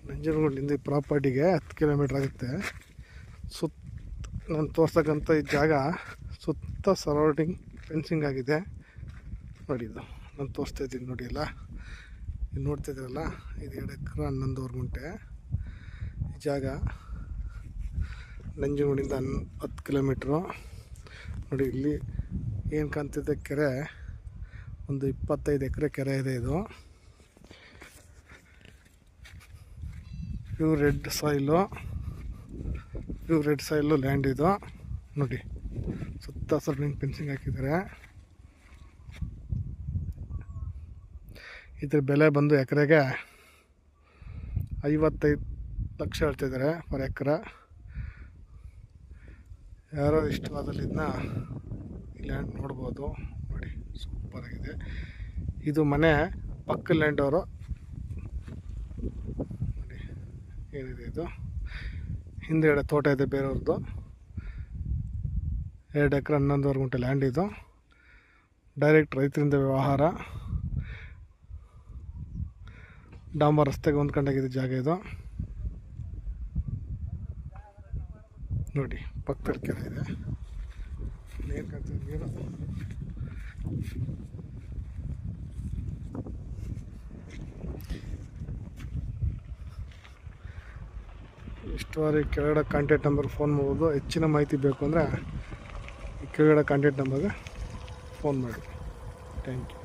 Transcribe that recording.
ನಂಜನಗೂಡಿನಿಂದ ಈ ಪ್ರಾಪರ್ಟಿಗೆ 10 ಕಿಲೋಮೀಟ್ರ್ ಆಗುತ್ತೆ. ನಾನು ತೋರ್ಸಕ್ಕಂಥ ಈ ಜಾಗ ಸುತ್ತ ಸರೌಂಡಿಂಗ್ ಫೆನ್ಸಿಂಗ್ ಆಗಿದೆ ನೋಡಿ. ಇದು ನಾನು ತೋರಿಸ್ತಾ ಇದ್ದೀನಿ ನೋಡಿ. ಎಲ್ಲ ಇದು ನೋಡ್ತಿದ್ದೀರಲ್ಲ, ಇದು 2 ಎಕರೆ 11 ಗುಂಟೆ ಈ ಜಾಗ. ನಂಜನಗೂಡಿಂದ 10 ಕಿಲೋಮೀಟ್ರು ನೋಡಿ. ಇಲ್ಲಿ ಏನು ಕಾಣ್ತಿದ್ದೆ ಕೆರೆ, ಒಂದು 25 ಎಕರೆ ಕೆರೆ ಇದೆ. ಇದು ಪ್ಯೂರ್ ರೆಡ್ ಸಾಯಿಲು ಲ್ಯಾಂಡ್ ಇದು ನೋಡಿ. ಸುತ್ತ ಸರೌಂಡಿಂಗ್ ಫೆನ್ಸಿಂಗ್ ಹಾಕಿದ್ದಾರೆ. ಇದ್ರ ಬೆಲೆ ಬಂದು ಎಕರೆಗೆ 55 ಲಕ್ಷ ಹೇಳ್ತಿದ್ದಾರೆ ಪರ್ ಎಕರೆ. ಯಾರೋ ಇಷ್ಟವಾದಲ್ಲಿ ಇದನ್ನ ಈ ಲ್ಯಾಂಡ್ ನೋಡ್ಬೋದು ನೋಡಿ. ಸೂಪರಾಗಿದೆ. ಇದು ಮನೆ ಪಕ್ಕ ಲ್ಯಾಂಡ್ ಅವರು ನೋಡಿ. ಏನಿದೆ ಇದು, ಹಿಂದೆಗಡೆ ತೋಟ ಇದೆ ಬೇರೆಯವ್ರದ್ದು. 2 ಎಕರೆ 11 ಗುಂಟೆ ಲ್ಯಾಂಡ್ ಇದು. ಡೈರೆಕ್ಟ್ ರೈತರಿಂದ ವ್ಯವಹಾರ. ಡಾಂಬರ್ ರಸ್ತೆಗೆ ಹೊಂದ್ಕೊಂಡಾಗಿದೆ ಜಾಗ ಇದು ನೋಡಿ. ಪಕ್ಕದಲ್ಲಿ ಕೆರೆ ಇದೆ. ನೀರು ಕಾಣ್ತಿದೆ. ನೀರು ಇಷ್ಟವಾರಿ ಕೆಳಗಡೆ ಕಾಂಟ್ಯಾಕ್ಟ್ ನಂಬರ್ಗೆ ಫೋನ್ ಮಾಡ್ಬೋದು. ಹೆಚ್ಚಿನ ಮಾಹಿತಿ ಬೇಕು ಅಂದರೆ ಈ ಕೆಳಗಡೆ ಕಾಂಟ್ಯಾಕ್ಟ್ ನಂಬರ್ಗೆ ಫೋನ್ ಮಾಡಿ. Thank you.